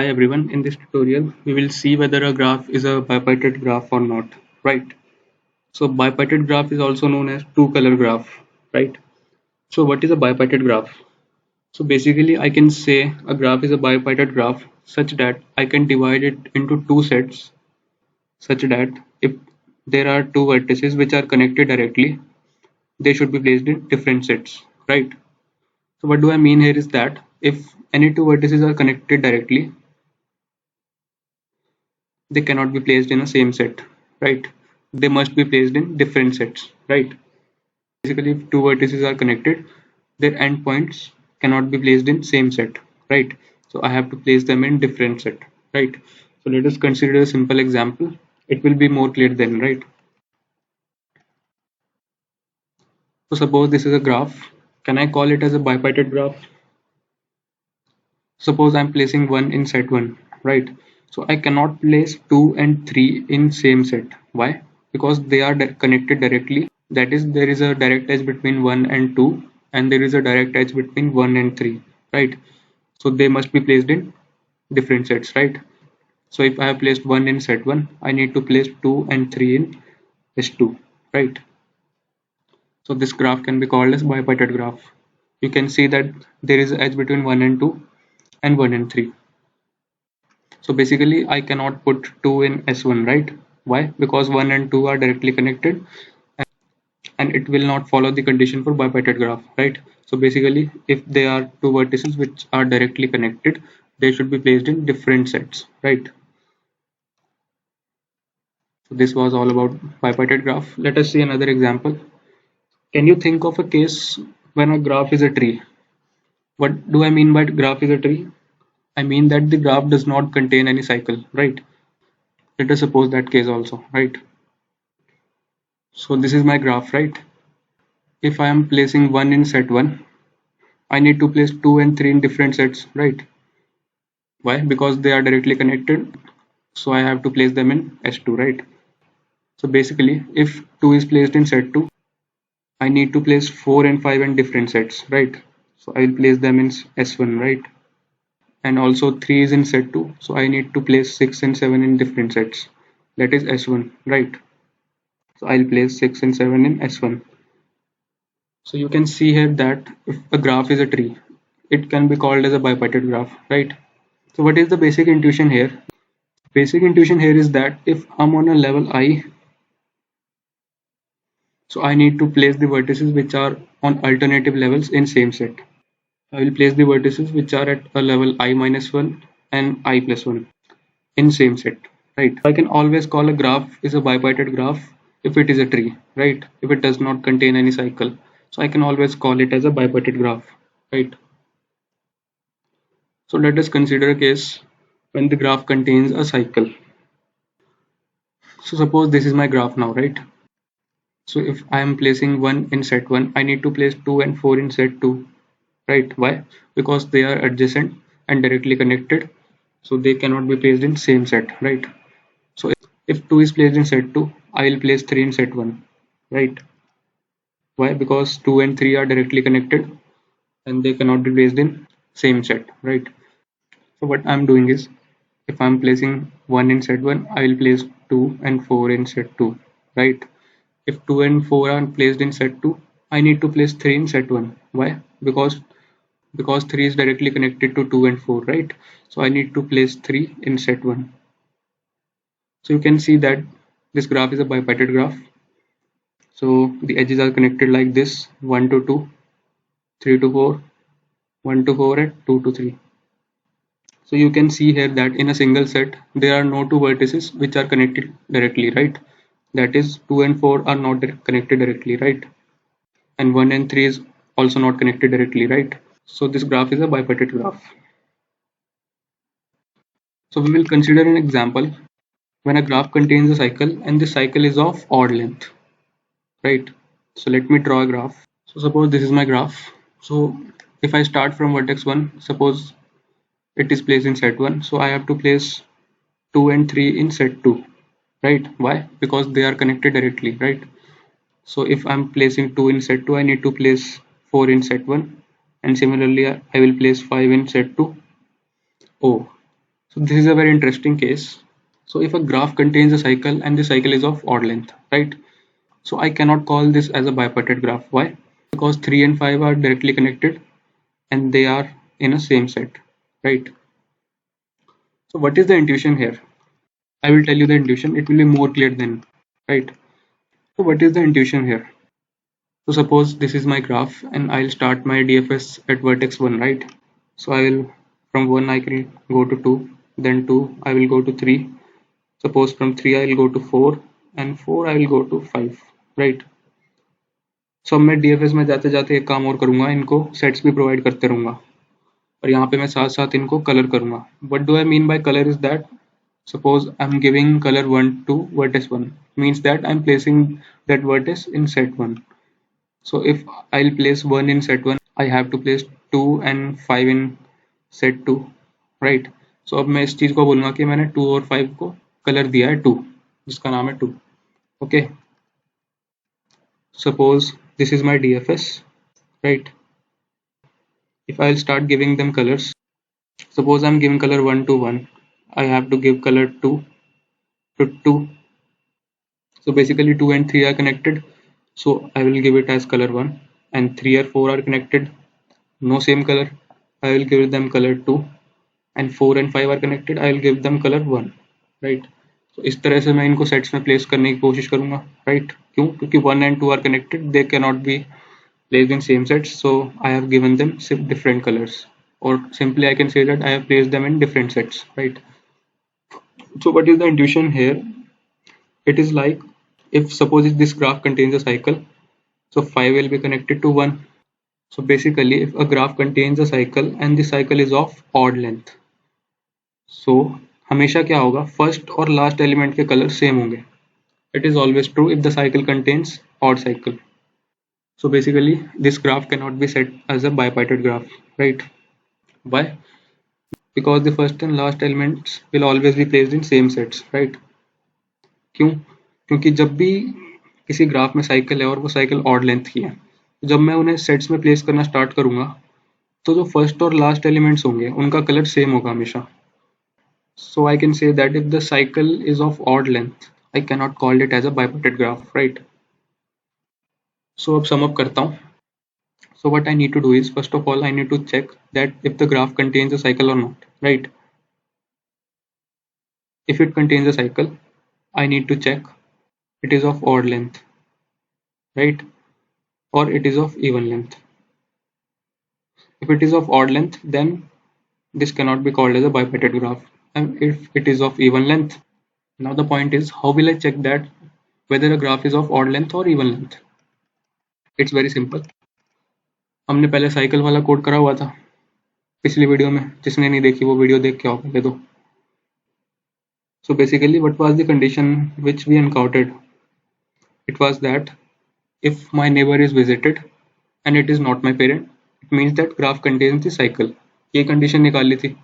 Hi everyone, in this tutorial we will see whether a graph is a bipartite graph or not, right? So bipartite graph is also known as two-color graph, right? So what is a bipartite graph? So basically I can say a graph is a bipartite graph such that I can divide it into two sets such that if there are two vertices which are connected directly, they should be placed in different sets, right? So what do I mean here is that if any two vertices are connected directly, they cannot be placed in a same set, right? They must be placed in different sets, right? Basically, if two vertices are connected, their endpoints cannot be placed in same set, right? So I have to place them in different set, right? So let us consider a simple example. It will be more clear then, right? So suppose this is a graph. Can I call it as a bipartite graph? Suppose I'm placing 1 in set 1, right? So I cannot place 2 and 3 in same set. Why? Because they are connected directly. That is, there is a direct edge between 1 and 2 and there is a direct edge between 1 and 3, right? So they must be placed in different sets, right? So if I have placed 1 in set 1, I need to place 2 and 3 in S2, right? So this graph can be called as bipartite graph. You can see that there is an edge between 1 and 2 and 1 and 3. So basically I cannot put 2 in S1, right? Why? Because 1 and 2 are directly connected and it will not follow the condition for bipartite graph, right? So basically if there are two vertices which are directly connected, they should be placed in different sets, right? So this was all about bipartite graph. Let us see another example. Can you think of a case when a graph is a tree? What do I mean by graph is a tree? I mean that the graph does not contain any cycle, right? Let us suppose that case also, right? So this is my graph, right? If I am placing 1 in set 1, I need to place 2 and 3 in different sets, right? Why? Because they are directly connected, so I have to place them in S2, right? So basically, if 2 is placed in set 2, I need to place 4 and 5 in different sets, right? So I will place them in S1, right? And also 3 is in set 2, so I need to place 6 and 7 in different sets. That is S1, right? So I'll place 6 and 7 in S1. So you can see here that if a graph is a tree, it can be called as a bipartite graph, right? So what is the basic intuition here? Basic intuition here is that if I'm on a level I, so I need to place the vertices which are on alternative levels in same set. I will place the vertices which are at a level I minus 1 and I plus 1 in same set, right? I can always call a graph is a bipartite graph if it is a tree, right? If it does not contain any cycle. So I can always call it as a bipartite graph, right? So let us consider a case when the graph contains a cycle. So suppose this is my graph now, right? So if I am placing 1 in set 1, I need to place 2 and 4 in set 2, right? Why? Because they are adjacent and directly connected, so they cannot be placed in same set, right? So if 2 is placed in set 2, I will place 3 in set 1, right? Why? Because 2 and 3 are directly connected and they cannot be placed in same set, right? So what I'm doing is, if I'm placing 1 in set 1, I will place 2 and 4 in set 2, right? If 2 and 4 are placed in set 2, I need to place 3 in set 1. Why? Because 3 is directly connected to 2 and 4, right? So I need to place 3 in set 1. So you can see that this graph is a bipartite graph. So the edges are connected like this: 1 to 2, 3 to 4, 1 to 4 and 2 to 3. So you can see here that in a single set there are no two vertices which are connected directly, right? That is, 2 and 4 are not connected directly, right? And 1 and 3 is also not connected directly, right? So this graph is a bipartite graph. So we will consider an example when a graph contains a cycle and the cycle is of odd length, right? So let me draw a graph. So suppose this is my graph. So if I start from vertex 1, suppose it is placed in set 1, so I have to place 2 and 3 in set 2, right? Why? Because they are connected directly, right? So if I'm placing 2 in set 2, I need to place 4 in set 1, and similarly I will place 5 in set 2. Oh, So this is a very interesting case. So if a graph contains a cycle and the cycle is of odd length, right? So I cannot call this as a bipartite graph. Why? Because 3 and 5 are directly connected and they are in a same set, right? So what is the intuition here? I will tell you the intuition. It will be more clear then, right? So what is the intuition here? So suppose this is my graph and I'll start my DFS at vertex 1, right? So I will, from 1 I can go to 2, then 2 I will go to 3. Suppose from 3 I will go to 4 and 4 I will go to 5, right? So अब मैं DFS में जाते जाते एक काम और करूंगा, इनको सेट्स भी प्रोवाइड करते रहूंगा और यहाँ पे मैं साथ साथ इनको कलर करूंगा. What do I mean by color is that suppose I'm giving color 1 to vertex 1 means that I'm placing that vertex in set 1. So if I'll place 1 in set 1, I have to place 2 and 5 in set 2, right? So अब मैं इस चीज को बोलूंगा कि मैंने 2 और 5 को कलर दिया है 2, जिसका नाम है 2. Okay, suppose this is my DFS, right? If I'll start giving them colors, suppose I'm giving color 1 to 1, I have to give color 2 to 2. So basically 2 and 3 are connected, so I will give it as color 1, and 3 or 4 are connected, no same color, I will give them color 2, and 4 and 5 are connected, I will give them color 1, right? So इस तरह से मैं इनको sets में place करने की कोशिश करूंगा, right? क्यों? क्योंकि 1 and 2 are connected, they cannot be placed in same sets, so I have given them different colors, or simply I can say that I have placed them in different sets, right? So what is the intuition here? It is like, if suppose if this graph contains a cycle, so 5 will be connected to 1. So basically if a graph contains a cycle and the cycle is of odd length, so हमेशा क्या होगा, first और last element के colour same होंगे. It is always true if the cycle contains odd cycle. So basically this graph cannot be set as a bipartite graph, right? Why? Because the first and last elements will always be placed in same sets, right? क्यों? क्योंकि जब भी किसी graph में cycle है और वो cycle odd length की है, जब मैं उन्हें सेट्स में प्लेस करना स्टार्ट करूंगा तो जो फर्स्ट और लास्ट एलिमेंट्स होंगे उनका कलर सेम होगा हमेशा. So I can say that if the cycle is of odd length I cannot call it as a bipartite graph, right? So अब सम अप करता हूँ. So what I need to do is, first of all I need to check that if the graph contains a cycle or not, right? If it contains a cycle, I need to check it is of odd length, right? Or it is of even length. If it is of odd length, then this cannot be called as a bipartite graph. And if it is of even length, now the point is, how will I check that whether a graph is of odd length or even length? It's very simple. हमने पहले cycle वाला code करा हुआ था पिछली video में, जिसने नहीं देखी वो वीडियो देख के आओ पहले तो. So basically what was the condition which we encountered? It was that if my neighbor is visited and it is not my parent, it means that graph contains the cycle. ये condition निकाली थी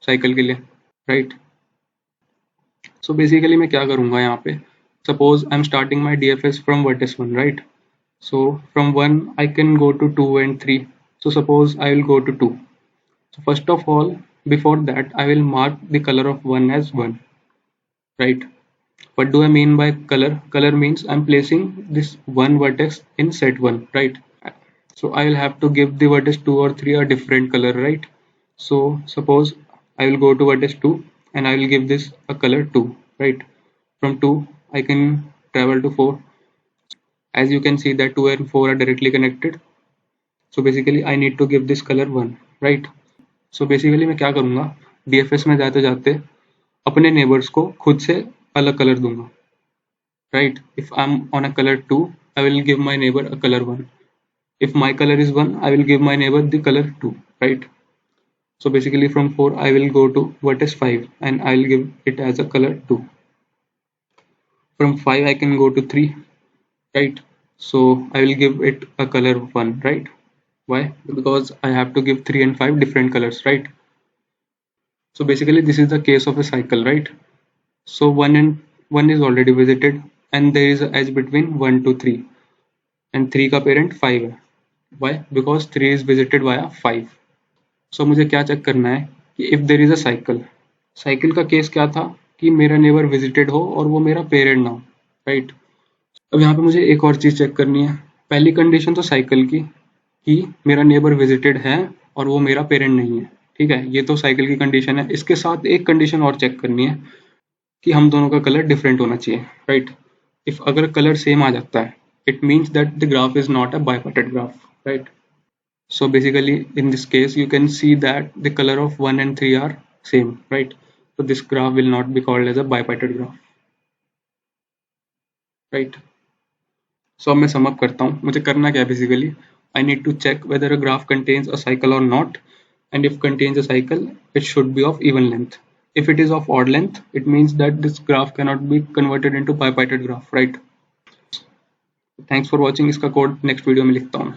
cycle के लिए, right? So basically मैं क्या करूँगा यहाँ पे? Suppose I'm starting my DFS from vertex 1, right? So from 1 I can go to 2 and 3. So suppose I will go to 2. So first of all, before that I will mark the color of 1 as 1, right? What do I mean by color? Color means I'm placing this one vertex in set 1, right? So I will have to give the vertex 2 or 3 a different color, right? So suppose I will go to vertex 2 and I will give this a color 2, right? From 2 I can travel to 4. As you can see that 2 and 4 are directly connected. So basically I need to give this color 1, right? So basically मैं क्या करूँगा, DFS में जाते जाते अपने neighbours को खुद से अलग कलर दूंगा, right? If I'm on a color 2, I will give my neighbor a color 1. If my color is 1, I will give my neighbor the color 2, right? So basically from 4 I will go to vertex 5 and I will give it as a color 2. From 5 I can go to 3, right? So I will give it a color 1, right? Why? Because I have to give 3 and 5 different colors, right? So basically this is the case of a cycle, right? So 1 and 1 is already visited and there is a edge between 1 to 3 and 3 का parent 5 है. Why? Because 3 is visited via 5. So मुझे क्या check करना है कि if there is a cycle, cycle का case क्या था कि मेरा नेबर विजिटेड हो और वो मेरा पेरेंट ना हो, राइट। अब यहाँ पे मुझे एक और चीज चेक करनी है। पहली कंडीशन तो साइकिल की कि मेरा नेबर विजिटेड है और वो मेरा पेरेंट नहीं है, ठीक है, ये तो साइकिल की कंडीशन है। इसके साथ एक कंडीशन और चेक करनी है कि हम दोनों का कलर डिफरेंट होना चाहिए, राइट। इफ अगर कलर सेम आ जाता है, it means that the graph is not a bipartite graph, right. So basically in this case you can see that the color of 1 and 3 are same, right? So this graph will not be called as a bipartite graph, right? So अब मैं sum up करता हूँ। मुझे करना क्या है basically? I need to check whether a graph contains a cycle or not, and if contains a cycle, it should be of even length. If it is of odd length, it means that this graph cannot be converted into bipartite graph, right? Thanks for watching। इसका code next video में लिखता हूँ।